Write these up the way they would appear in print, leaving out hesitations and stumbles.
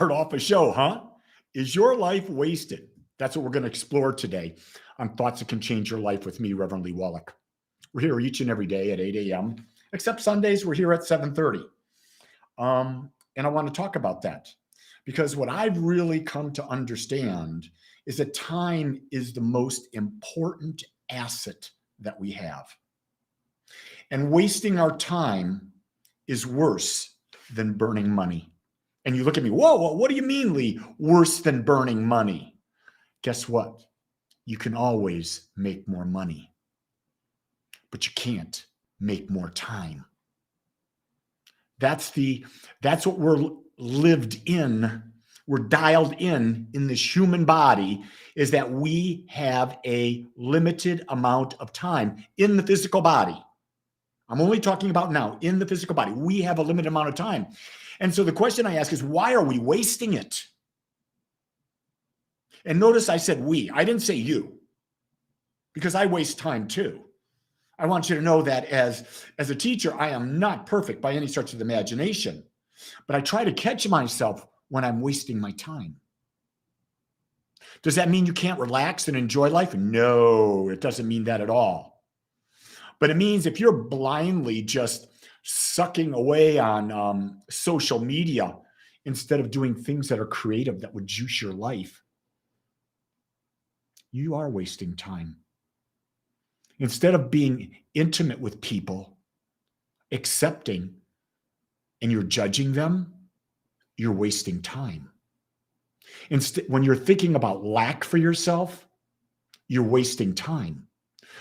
start off a show, huh? Is your life wasted? That's what we're going to explore today on Thoughts That Can Change Your Life with me, Reverend Lee Wolak. We're here each and every day at 8 a.m., except Sundays, we're here at 7:30. And I want to talk about that because what I've really come to understand is that time is the most important asset that we have. And wasting our time is worse than burning money. And you look at me, whoa, what do you mean, Lee? Worse than burning money? Guess what? You can always make more money, but you can't make more time. That's what we're lived in. We're dialed in this human body, is that we have a limited amount of time in the physical body. I'm only talking about now in the physical body. We have a limited amount of time. And so the question I ask is, why are we wasting it? And notice I said we, I didn't say you, because I waste time too. I want you to know that as a teacher, I am not perfect by any stretch of the imagination, but I try to catch myself when I'm wasting my time. Does that mean you can't relax and enjoy life? No, it doesn't mean that at all. But it means if you're blindly just sucking away on social media instead of doing things that are creative that would juice your life, you are wasting time. Instead of being intimate with people, accepting, and you're judging them, you're wasting time. Instead, when you're thinking about lack for yourself, you're wasting time.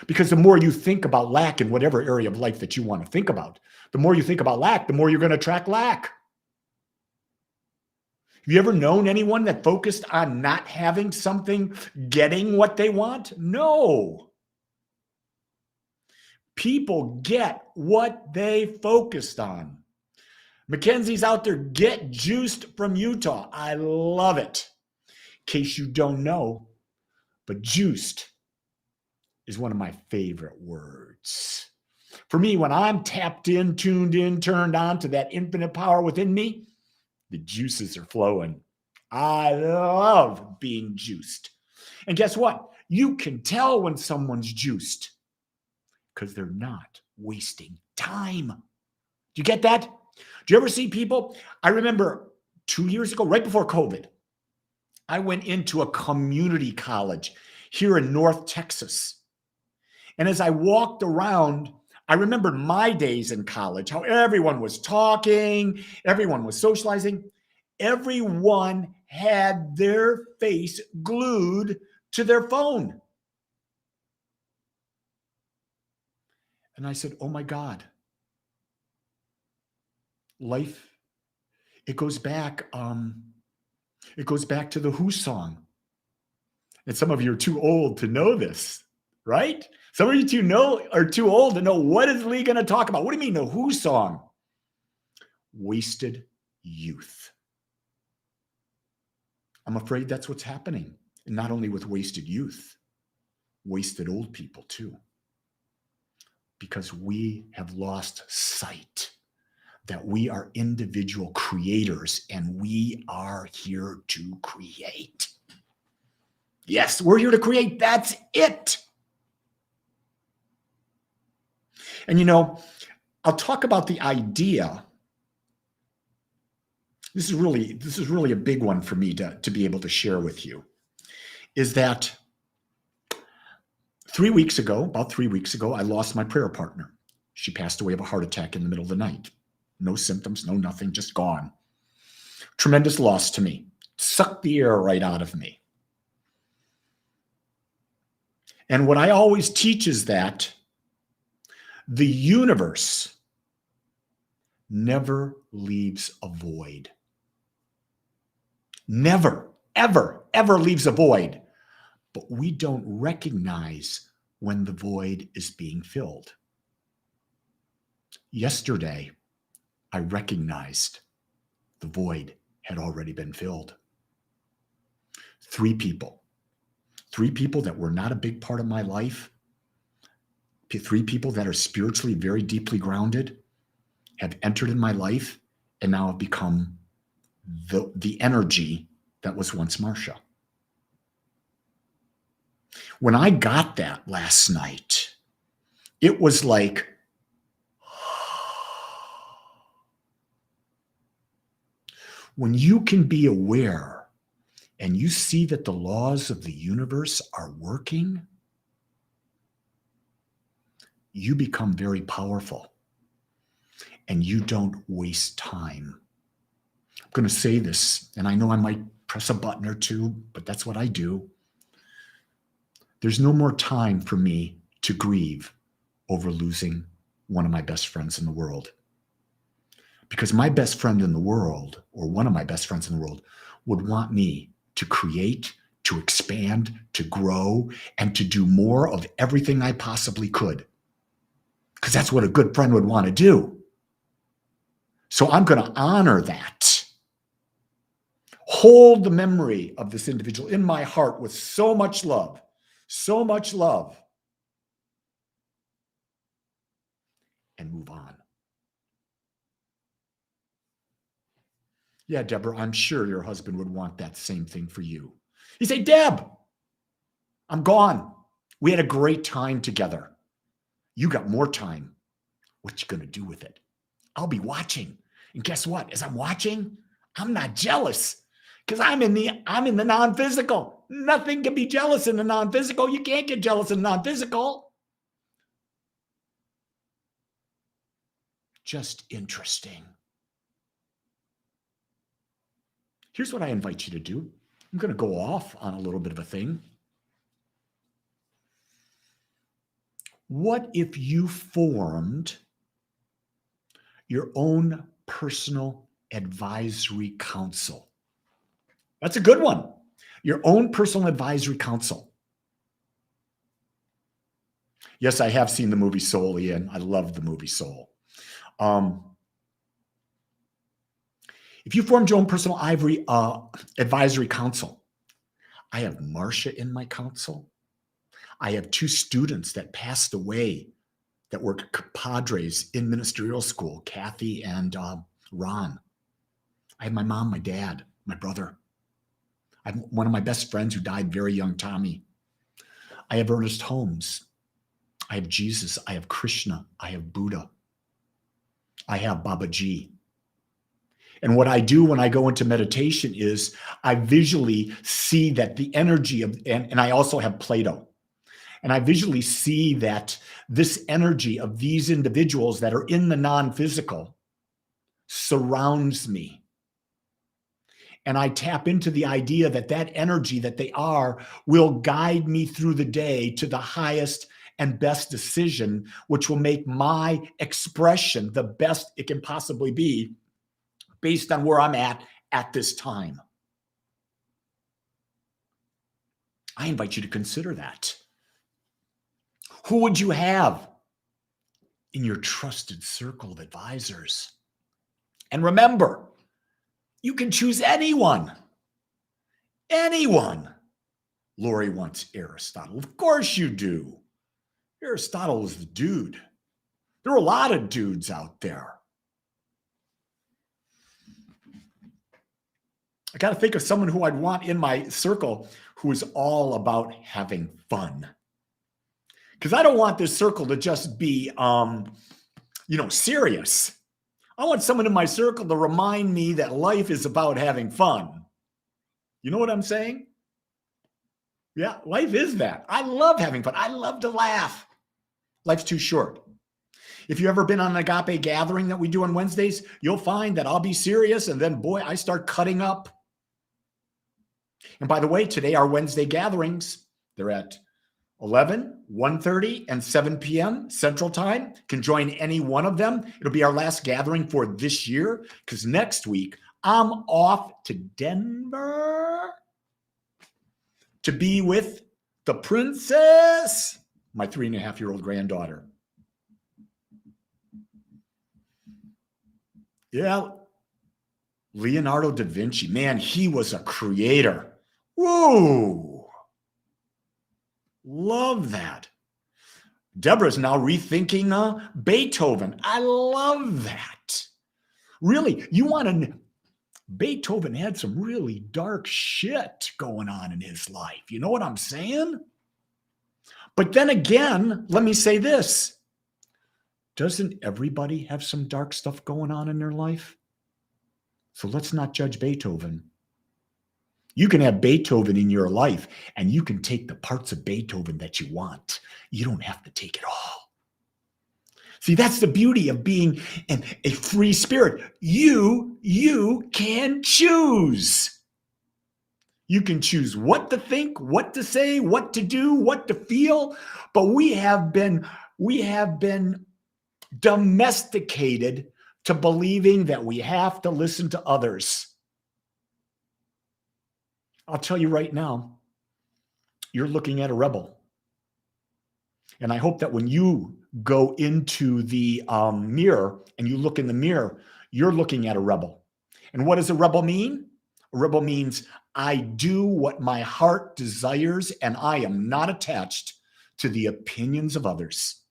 Because the more you think about lack in whatever area of life that you want to think about, the more you think about lack, the more you're going to attract lack. Have you ever known anyone that focused on not having something, getting what they want? No. People get what they focused on. Mackenzie's out there, get juiced from Utah. I love it. In case you don't know, but juiced is one of my favorite words. For me, when I'm tapped in, tuned in, turned on to that infinite power within me, the juices are flowing. I love being juiced. And guess what? You can tell when someone's juiced because they're not wasting time. Do you get that? Do you ever see people? I remember 2 years ago, right before COVID, I went into a community college here in North Texas. And as I walked around, I remembered my days in college, how everyone was talking, everyone was socializing. Everyone had their face glued to their phone. And I said, oh my God, life, it goes back to the Who song. And some of you are too old to know this, right? Some of you are too old to know what is Lee going to talk about. What do you mean the Who song? Wasted youth. I'm afraid that's what's happening. And not only with wasted youth, wasted old people too. Because we have lost sight that we are individual creators and we are here to create. Yes, we're here to create. That's it. And I'll talk about the idea. This is really a big one for me to be able to share with you, is that about 3 weeks ago, I lost my prayer partner. She passed away of a heart attack in the middle of the night. No symptoms, no nothing, just gone. Tremendous loss to me. Sucked the air right out of me. And what I always teach is that the universe never leaves a void. Never, ever, ever leaves a void. But we don't recognize when the void is being filled. Yesterday, I recognized the void had already been filled. Three people that were not a big part of my life, 3 people that are spiritually very deeply grounded, have entered in my life and now have become the energy that was once Marcia. When I got that last night, it was like, when you can be aware and you see that the laws of the universe are working, you become very powerful and you don't waste time. I'm going to say this, and I know I might press a button or two, but that's what I do. There's no more time for me to grieve over losing one of my best friends in the world. Because my best friend in the world, or one of my best friends in the world, would want me to create, to expand, to grow, and to do more of everything I possibly could. Because that's what a good friend would want to do. So I'm going to honor that. Hold the memory of this individual in my heart with so much love, and move on. Yeah, Deborah, I'm sure your husband would want that same thing for you. You say, Deb, I'm gone. We had a great time together. You got more time. What you going to do with it? I'll be watching. And guess what? As I'm watching, I'm not jealous because I'm in the non-physical. Nothing can be jealous in the non-physical. You can't get jealous in non-physical. Just interesting. Here's what I invite you to do. I'm going to go off on a little bit of a thing. What if you formed your own personal advisory council? That's a good one. Your own personal advisory council. Yes, I have seen the movie Soul, Ian. I love the movie Soul. If you formed your own personal advisory council, I have Marcia in my council. I have 2 students that passed away that were compadres in ministerial school, Kathy and Ron. I have my mom, my dad, my brother. I have one of my best friends who died very young, Tommy. I have Ernest Holmes. I have Jesus. I have Krishna. I have Buddha. I have Babaji. And what I do when I go into meditation is I visually see that the energy of, and I also have Plato. And I visually see that this energy of these individuals that are in the non-physical surrounds me. And I tap into the idea that that energy that they are will guide me through the day to the highest and best decision, which will make my expression the best it can possibly be based on where I'm at this time. I invite you to consider that. Who would you have in your trusted circle of advisors? And remember, you can choose anyone. Anyone. Lori wants Aristotle. Of course you do. Aristotle was the dude. There are a lot of dudes out there. I got to think of someone who I'd want in my circle who is all about having fun. Because I don't want this circle to just be, serious. I want someone in my circle to remind me that life is about having fun. You know what I'm saying? Yeah, life is that. I love having fun. I love to laugh. Life's too short. If you've ever been on an agape gathering that we do on Wednesdays, you'll find that I'll be serious and then, boy, I start cutting up. And by the way, today our Wednesday gatherings, they're at 11, 1:30, and 7 p.m. Central Time. Can join any one of them. It'll be our last gathering for this year because next week I'm off to Denver to be with the princess, my 3.5-year-old granddaughter. Yeah, Leonardo da Vinci. Man, he was a creator. Whoa. Love that. Deborah's now rethinking Beethoven. I love that. Really, you want to, Beethoven had some really dark shit going on in his life. You know what I'm saying? But then again, let me say this. Doesn't everybody have some dark stuff going on in their life? So let's not judge Beethoven. You can have Beethoven in your life, and you can take the parts of Beethoven that you want. You don't have to take it all. See, that's the beauty of being a free spirit. You can choose. You can choose what to think, what to say, what to do, what to feel. But we have been domesticated to believing that we have to listen to others. I'll tell you right now, you're looking at a rebel. And I hope that when you go into the mirror and you look in the mirror, you're looking at a rebel. And what does a rebel mean? A rebel means I do what my heart desires and I am not attached to the opinions of others.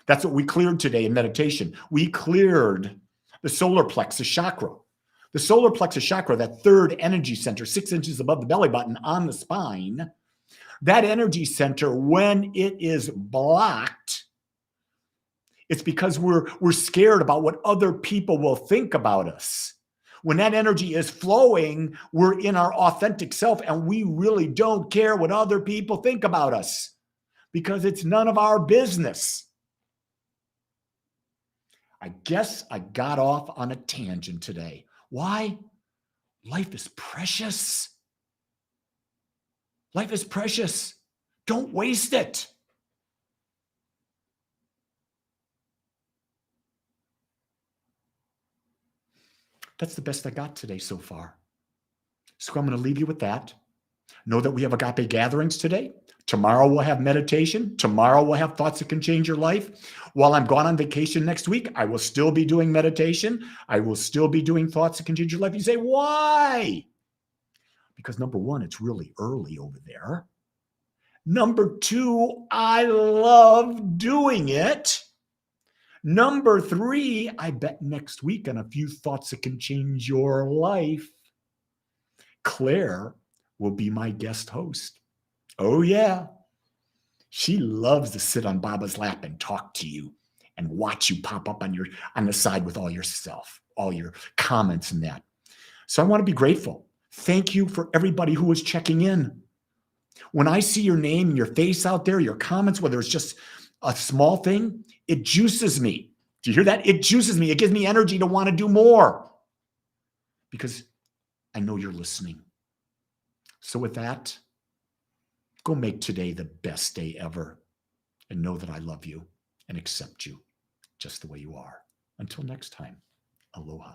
That's what we cleared today in meditation. We cleared the solar plexus chakra. The solar plexus chakra, that third energy center, 6 inches above the belly button on the spine, that energy center, when it is blocked, it's because we're scared about what other people will think about us. When that energy is flowing, we're in our authentic self and we really don't care what other people think about us because it's none of our business. I guess I got off on a tangent today. Why? Life is precious. Life is precious. Don't waste it. That's the best I got today so far. So I'm going to leave you with that. Know that we have agape gatherings today. Tomorrow we'll have meditation. Tomorrow we'll have thoughts that can change your life. While I'm gone on vacation next week, I will still be doing meditation. I will still be doing thoughts that can change your life. You say, why? Because number one, it's really early over there. Number two, I love doing it. Number three, I bet next week on a few thoughts that can change your life, Claire will be my guest host. Oh, yeah. She loves to sit on Baba's lap and talk to you and watch you pop up on the side with all your stuff, all your comments and that. So I want to be grateful. Thank you for everybody who was checking in. When I see your name and your face out there, your comments, whether it's just a small thing, it juices me. Do you hear that? It juices me. It gives me energy to want to do more because I know you're listening. So with that, go make today the best day ever and know that I love you and accept you just the way you are. Until next time, aloha.